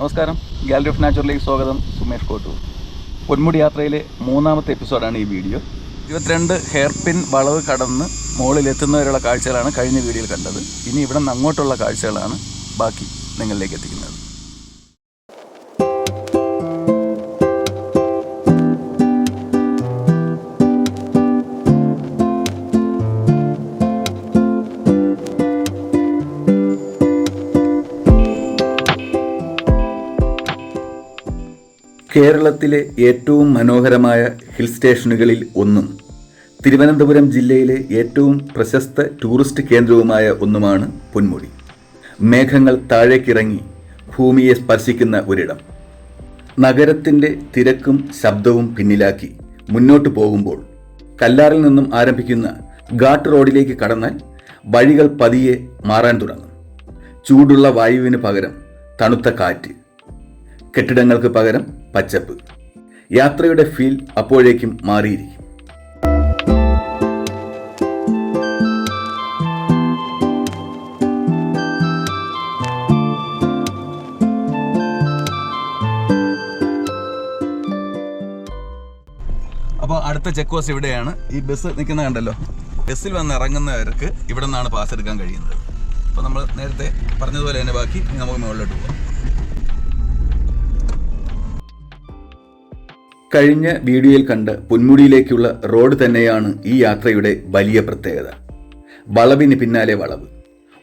നമസ്കാരം, gallery of നാച്ചുറലിലേക്ക് സ്വാഗതം. സുമേഷ് കോട്ടൂർ. പൊന്മുടി യാത്രയിലെ 3ാമത്തെ എപ്പിസോഡാണ് ഈ വീഡിയോ. 22 ഹെയർ പിൻ വളവ് കടന്ന് മുകളിലെത്തുന്നവരുള്ള കാഴ്ചകളാണ് കഴിഞ്ഞ വീഡിയോയിൽ കണ്ടത്. ഇനി ഇവിടെ നിന്ന് അങ്ങോട്ടുള്ള കാഴ്ചകളാണ് ബാക്കി നിങ്ങളിലേക്ക് എത്തിക്കുന്നത്. കേരളത്തിലെ ഏറ്റവും മനോഹരമായ ഹിൽ സ്റ്റേഷനുകളിൽ ഒന്നും തിരുവനന്തപുരം ജില്ലയിലെ ഏറ്റവും പ്രശസ്ത ടൂറിസ്റ്റ് കേന്ദ്രവുമായ ഒന്നുമാണ് പൊന്മുടി. മേഘങ്ങൾ താഴേക്കിറങ്ങി ഭൂമിയെ സ്പർശിക്കുന്ന ഒരിടം. നഗരത്തിൻ്റെ തിരക്കും ശബ്ദവും പിന്നിലാക്കി മുന്നോട്ട് പോകുമ്പോൾ കല്ലാറിൽ നിന്നും ആരംഭിക്കുന്ന ഘാട്ട് റോഡിലേക്ക് കടന്നാൽ വഴികൾ പതിയെ മാറാൻ തുടങ്ങും. ചൂടുള്ള വായുവിന് പകരം തണുത്ത കാറ്റ്, കെട്ടിടങ്ങൾക്ക് പകരം പച്ചപ്പ്. യാത്രയുടെ ഫീൽ അപ്പോഴേക്കും മാറിയിരിക്കും. അപ്പോൾ അടുത്ത ചെക്ക് പോസ്റ്റ് ഇവിടെയാണ്. ഈ ബസ് നിൽക്കുന്ന കണ്ടല്ലോ, ബസ്സിൽ വന്ന് ഇറങ്ങുന്നവർക്ക് ഇവിടെ നിന്നാണ് പാസ് എടുക്കാൻ കഴിയുന്നത്. അപ്പോൾ നമ്മൾ നേരത്തെ പറഞ്ഞതുപോലെ തന്നെ ബാക്കി നമുക്ക് മുകളിലോട്ട് പോകാം. കഴിഞ്ഞ വീഡിയോയിൽ കണ്ട പൊന്മുടിയിലേക്കുള്ള റോഡ് തന്നെയാണ് ഈ യാത്രയുടെ വലിയ പ്രത്യേകത. വളവിന് പിന്നാലെ വളവ്,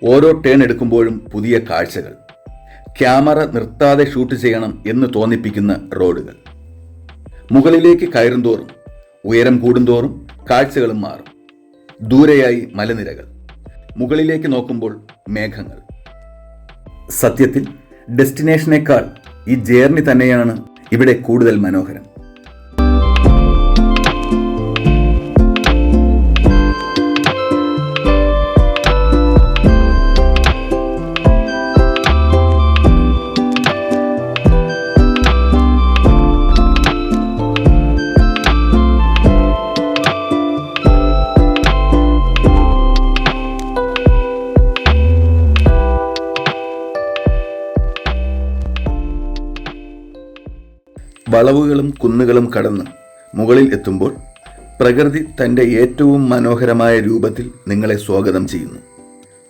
ഓരോ ടേൺ എടുക്കുമ്പോഴും പുതിയ കാഴ്ചകൾ, ക്യാമറ നിർത്താതെ ഷൂട്ട് ചെയ്യണം എന്ന് തോന്നിപ്പിക്കുന്ന റോഡുകൾ. മുകളിലേക്ക് കയറും തോറും, ഉയരം കൂടുന്തോറും കാഴ്ചകളും മാറും. ദൂരെയായി മലനിരകൾ, മുകളിലേക്ക് നോക്കുമ്പോൾ മേഘങ്ങൾ. സത്യത്തിൽ ഡെസ്റ്റിനേഷനേക്കാൾ ഈ ജേർണി തന്നെയാണ് ഇവിടെ കൂടുതൽ മനോഹരം. വളവുകളും കുന്നുകളും കടന്ന് മുകളിൽ എത്തുമ്പോൾ പ്രകൃതി തൻ്റെ ഏറ്റവും മനോഹരമായ രൂപത്തിൽ നിങ്ങളെ സ്വാഗതം ചെയ്യുന്നു.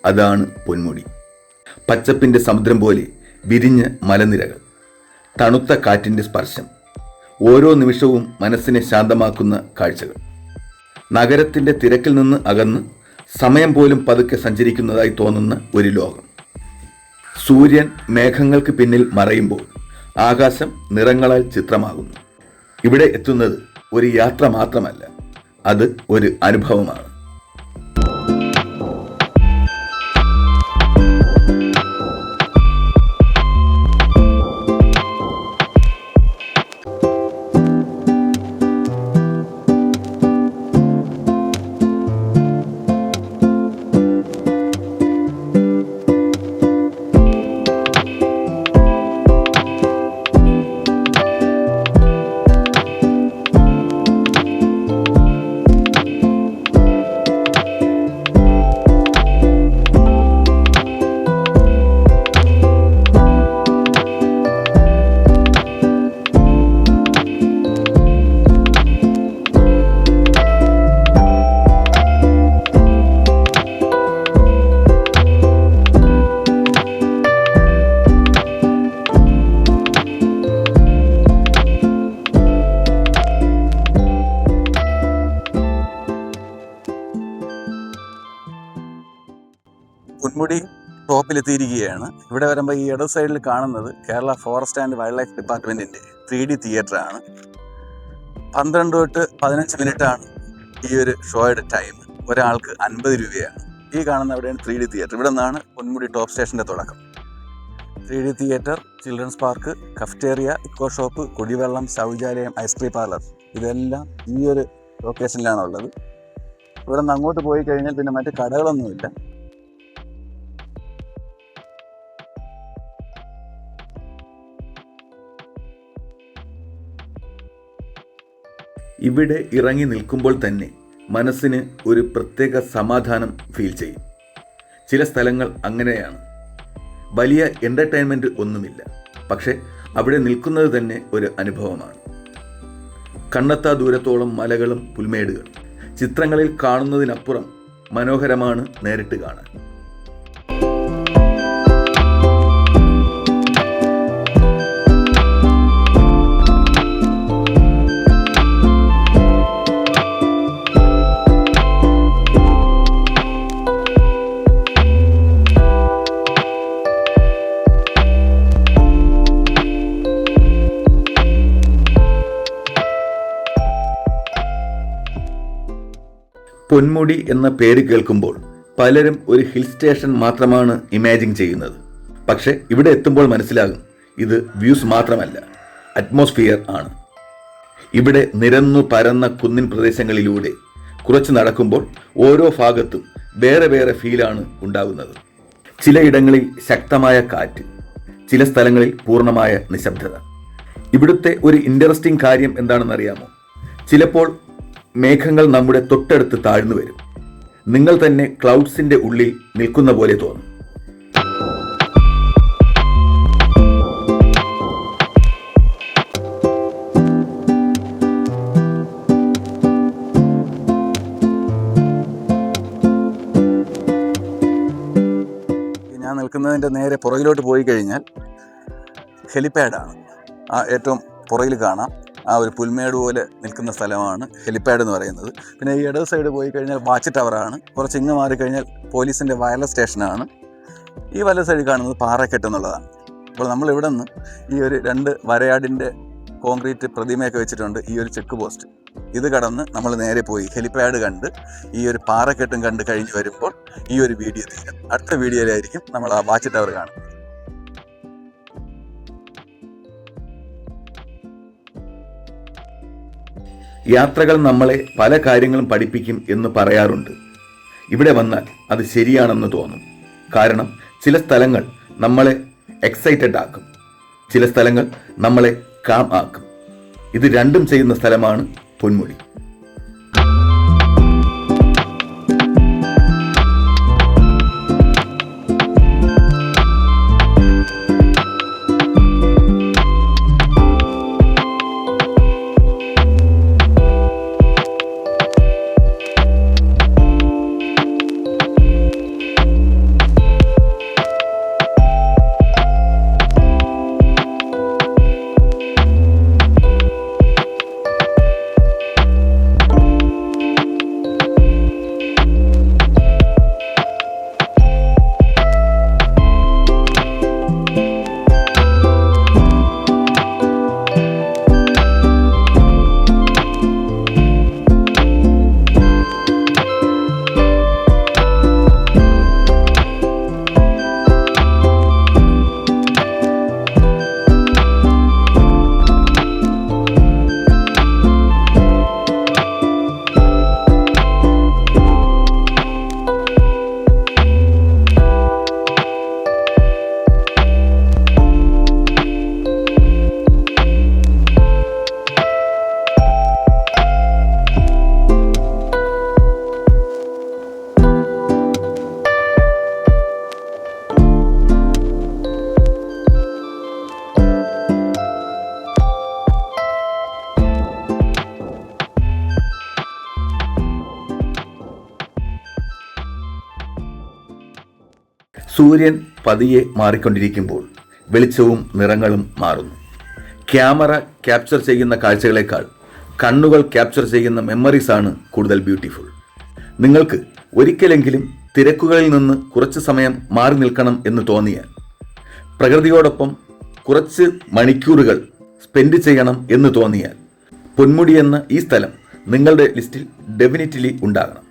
അതാണ് പൊന്മുടി. പച്ചപ്പിൻ്റെ സമുദ്രം പോലെ വിരിഞ്ഞ മലനിരകൾ, തണുത്ത കാറ്റിൻ്റെ സ്പർശം, ഓരോ നിമിഷവും മനസ്സിനെ ശാന്തമാക്കുന്ന കാഴ്ചകൾ. നഗരത്തിൻ്റെ തിരക്കിൽ നിന്ന് അകന്ന് സമയം പോലും പതുക്കെ സഞ്ചരിക്കുന്നതായി തോന്നുന്ന ഒരു ലോകം. സൂര്യൻ മേഘങ്ങൾക്ക് പിന്നിൽ മറയുമ്പോൾ ആകാശം നിറങ്ങളാൽ ചിത്രമാകുന്നു. ഇവിടെ എത്തുന്നത് ഒരു യാത്ര മാത്രമല്ല, അത് ഒരു അനുഭവമാണ്. പൊന്മുടി ടോപ്പിലെത്തിയിരിക്കുകയാണ്. ഇവിടെ വരുമ്പോൾ ഈ ഇടത് സൈഡിൽ കാണുന്നത് Kerala forest and wildlife ഡിപ്പാർട്ട്മെൻറ്റിൻ്റെ 3D തിയേറ്ററാണ്. 12 തൊട്ട് 15 മിനിറ്റാണ് ഈ ഒരു ഷോയുടെ ടൈം. ഒരാൾക്ക് 50 രൂപയാണ്. ഈ കാണുന്ന അവിടെയാണ് 3D തിയേറ്റർ. ഇവിടെ നിന്നാണ് പൊന്മുടി ടോപ്പ് സ്റ്റേഷൻ്റെ തുടക്കം. 3D theatre, children's park, cafeteria, eco shop, കുടിവെള്ളം, ശൗചാലയം, ഐസ്ക്രീം പാർലർ, ഇതെല്ലാം ഈ ഒരു ലൊക്കേഷനിലാണുള്ളത്. ഇവിടെ നിന്ന് അങ്ങോട്ട് പോയി കഴിഞ്ഞാൽ പിന്നെ മറ്റ് കടകളൊന്നുമില്ല. ഇവിടെ ഇറങ്ങി നിൽക്കുമ്പോൾ തന്നെ മനസ്സിന് ഒരു പ്രത്യേക സമാധാനം ഫീൽ ചെയ്യും. ചില സ്ഥലങ്ങൾ അങ്ങനെയാണ്. വലിയ എൻ്റർടൈൻമെൻറ്റ് ഒന്നുമില്ല, പക്ഷെ അവിടെ നിൽക്കുന്നത് തന്നെ ഒരു അനുഭവമാണ്. കണ്ണെത്താ ദൂരത്തോളം മലകളും പുൽമേടുകളും. ചിത്രങ്ങളിൽ കാണുന്നതിനപ്പുറം മനോഹരമാണ് നേരിട്ട് കാണാൻ. പൊന്മുടി എന്ന പേര് കേൾക്കുമ്പോൾ പലരും ഒരു ഹിൽ സ്റ്റേഷൻ മാത്രമാണ് ഇമാജിൻ ചെയ്യുന്നത്. പക്ഷെ ഇവിടെ എത്തുമ്പോൾ മനസ്സിലാകും, ഇത് വ്യൂസ് മാത്രമല്ല, അറ്റ്മോസ്ഫിയർ ആണ്. ഇവിടെ നിരന്നു പരന്ന കുന്നിൻ പ്രദേശങ്ങളിലൂടെ കുറച്ച് നടക്കുമ്പോൾ ഓരോ ഭാഗത്തും വേറെ വേറെ ഫീലാണ് ഉണ്ടാകുന്നത്. ചിലയിടങ്ങളിൽ ശക്തമായ കാറ്റ്, ചില സ്ഥലങ്ങളിൽ പൂർണ്ണമായ നിശബ്ദത. ഇവിടുത്തെ ഒരു ഇൻട്രസ്റ്റിംഗ് കാര്യം എന്താണെന്നറിയാമോ? ചിലപ്പോൾ മേഘങ്ങൾ നമ്മുടെ തൊട്ടടുത്ത് താഴ്ന്നു വരും. നിങ്ങൾ തന്നെ ക്ലൗഡ്സിന്റെ ഉള്ളിൽ നിൽക്കുന്ന പോലെ തോന്നും. ഞാൻ നിൽക്കുന്നതിൻ്റെ നേരെ പുറകിലോട്ട് പോയി കഴിഞ്ഞാൽ ഹെലിപാഡാണ്. ആ ഏറ്റവും പുറകിൽ കാണാം, ആ ഒരു പുൽമേട് പോലെ നിൽക്കുന്ന സ്ഥലമാണ് ഹെലിപാഡ് എന്ന് പറയുന്നത്. പിന്നെ ഈ ഇടത് സൈഡ് പോയി കഴിഞ്ഞാൽ വാച്ച് ടവറാണ്. കുറച്ച് ഇങ്ങ് മാറിക്കഴിഞ്ഞാൽ പോലീസിൻ്റെ വയർലെസ് സ്റ്റേഷനാണ്. ഈ വല സൈഡ് കാണുന്നത് പാറക്കെട്ട് എന്നുള്ളതാണ്. അപ്പോൾ നമ്മൾ ഇവിടെ നിന്ന് ഈ ഒരു 2 വരയാടിൻ്റെ കോൺക്രീറ്റ് പ്രതിമയൊക്കെ വെച്ചിട്ടുണ്ട്. ഈ ഒരു ചെക്ക് പോസ്റ്റ് ഇത് കടന്ന് നമ്മൾ നേരെ പോയി ഹെലിപാഡ് കണ്ട് ഈ ഒരു പാറക്കെട്ടും കണ്ട് കഴിഞ്ഞ് വരുമ്പോൾ ഈ ഒരു വീഡിയോ തീരും. അടുത്ത വീഡിയോയിലായിരിക്കും നമ്മൾ ആ വാച്ച് ടവർ കാണുന്നത്. യാത്രകൾ നമ്മളെ പല കാര്യങ്ങളും പഠിപ്പിക്കും എന്ന് പറയാറുണ്ട്. ഇവിടെ വന്നാൽ അത് ശരിയാണെന്ന് തോന്നും. കാരണം ചില സ്ഥലങ്ങൾ നമ്മളെ എക്സൈറ്റഡ് ആക്കും, ചില സ്ഥലങ്ങൾ നമ്മളെ കാം ആക്കും. ഇത് രണ്ടും ചെയ്യുന്ന സ്ഥലമാണ് പൊന്മുടി. സൂര്യൻ പതിയെ മാറിക്കൊണ്ടിരിക്കുമ്പോൾ വെളിച്ചവും നിറങ്ങളും മാറുന്നു. ക്യാമറ ക്യാപ്ചർ ചെയ്യുന്ന കാഴ്ചകളേക്കാൾ കണ്ണുകൾ ക്യാപ്ചർ ചെയ്യുന്ന മെമ്മറീസാണ് കൂടുതൽ ബ്യൂട്ടിഫുൾ. നിങ്ങൾക്ക് ഒരിക്കലെങ്കിലും തിരക്കുകളിൽ നിന്ന് കുറച്ച് സമയം മാറി നിൽക്കണം എന്ന് തോന്നിയാൽ, പ്രകൃതിയോടൊപ്പം കുറച്ച് മണിക്കൂറുകൾ സ്പെൻഡ് ചെയ്യണം എന്ന് തോന്നിയാൽ, പൊന്മുടി എന്ന ഈ സ്ഥലം നിങ്ങളുടെ ലിസ്റ്റിൽ ഡെഫിനറ്റ്ലി ഉണ്ടാകണം.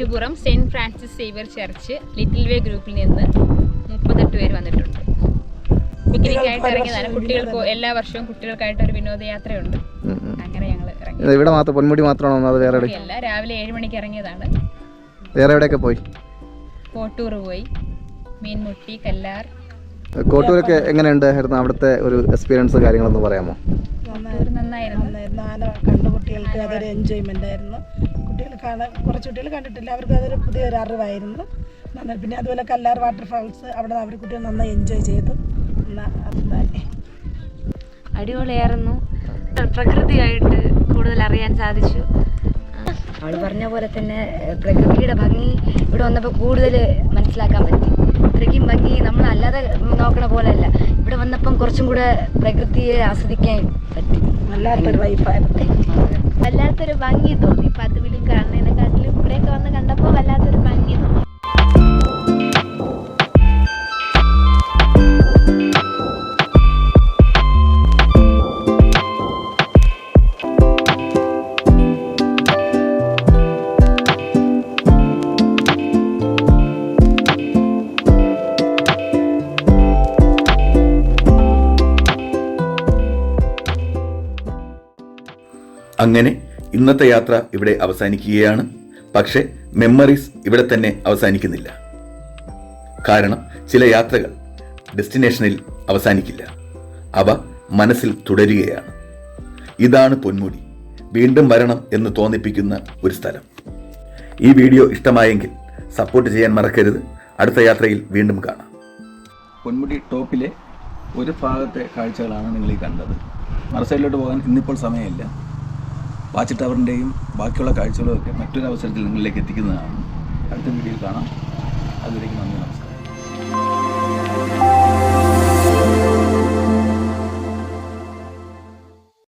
Ettupuram Saint Francis Xavier church little way ഗ്രൂപ്പിൽ നിന്ന് 38 പേര് വന്നിട്ടുണ്ട്. പിക്നിക്കായിട്ട് ഇറങ്ങിയതാണ്. കുട്ടികൾക്ക് എല്ലാ വർഷവും കുട്ടികൾക്കായിട്ട് ഒരു വിനോദയാത്രയുണ്ട്. അങ്ങനെ ഞങ്ങൾ ഇറങ്ങി. ഇവിടെ മാത്രം പൊന്മുടി മാത്രമാണോ അത് വേറെ അല്ല, രാവിലെ 7 മണിക്ക് ഇറങ്ങിയതാണ്. വേറെ എവിടെയൊക്കെ പോയി? കോട്ടൂർ പോയി, മീൻമുട്ടി, കല്ലാർ. കോട്ടൂരൊക്കെ എങ്ങനെയുണ്ടായിരുന്നു? അവിടുത്തെ ഒരു എക്സ്പീരിയൻസ് കാര്യങ്ങളൊന്ന് പറയാമോ? നന്നായിരുന്നു. കണ്ടു കുട്ടികൾക്ക് അതൊരു എൻജോയ്മെൻ്റ് ആയിരുന്നു. കുറച്ച് കുട്ടികൾ കണ്ടിട്ടില്ല, അവർക്ക് അതൊരു പുതിയൊരു അറിവായിരുന്നു. പിന്നെ അതുപോലെ കല്ലാർ വാട്ടർഫാൾസ്, അവിടെ അവർ കുട്ടികൾ നന്നായി എൻജോയ് ചെയ്തു. അടിപൊളിയായിരുന്നു. പ്രകൃതിയായിട്ട് കൂടുതൽ അറിയാൻ സാധിച്ചു. അവൾ പറഞ്ഞ പോലെ തന്നെ പ്രകൃതിയുടെ ഭംഗി ഇവിടെ വന്നപ്പോൾ കൂടുതൽ മനസ്സിലാക്കാൻ പറ്റി. അത്രയ്ക്കും ഭംഗി നമ്മൾ അല്ലാതെ നോക്കണ പോലെയല്ല, ഇവിടെ വന്നപ്പം കുറച്ചും കൂടെ പ്രകൃതിയെ ആസ്വദിക്കാൻ പറ്റി. വല്ലാത്തൊരു വൈഫായിരുന്നു. വല്ലാത്തൊരു ഭംഗി തോന്നി. പതിവിലും കാണുന്നതിനെക്കാട്ടിലും ഇവിടെയൊക്കെ വന്ന് കണ്ടപ്പോൾ വല്ലാത്തൊരു ഭംഗി തോന്നി. അങ്ങനെ ഇന്നത്തെ യാത്ര ഇവിടെ അവസാനിക്കുകയാണ്. പക്ഷേ മെമ്മറീസ് ഇവിടെ തന്നെ അവസാനിക്കുന്നില്ല. കാരണം ചില യാത്രകൾ ഡെസ്റ്റിനേഷനിൽ അവസാനിക്കില്ല, അവ മനസ്സിൽ തുടരുകയാണ്. ഇതാണ് പൊന്മുടി, വീണ്ടും വരണം എന്ന് തോന്നിപ്പിക്കുന്ന ഒരു സ്ഥലം. ഈ വീഡിയോ ഇഷ്ടമായെങ്കിൽ സപ്പോർട്ട് ചെയ്യാൻ മറക്കരുത്. അടുത്ത യാത്രയിൽ വീണ്ടും കാണാം. പൊന്മുടി ടോപ്പിലെ ഒരു ഭാഗത്തെ കാഴ്ചകളാണ് നിങ്ങൾ ഈ കണ്ടത്. മറുസൈഡിലോട്ട് പോകാൻ ഇന്നിപ്പോൾ സമയമില്ല. വാച്ച് ടവറിൻ്റെയും ബാക്കിയുള്ള കാഴ്ചകളും ഒക്കെ മറ്റൊരു അവസരത്തിൽ നിങ്ങളിലേക്ക് എത്തിക്കുന്നതാണ്. അടുത്ത വീഡിയോയിൽ കാണാം. അതിലേക്ക് നന്ദി.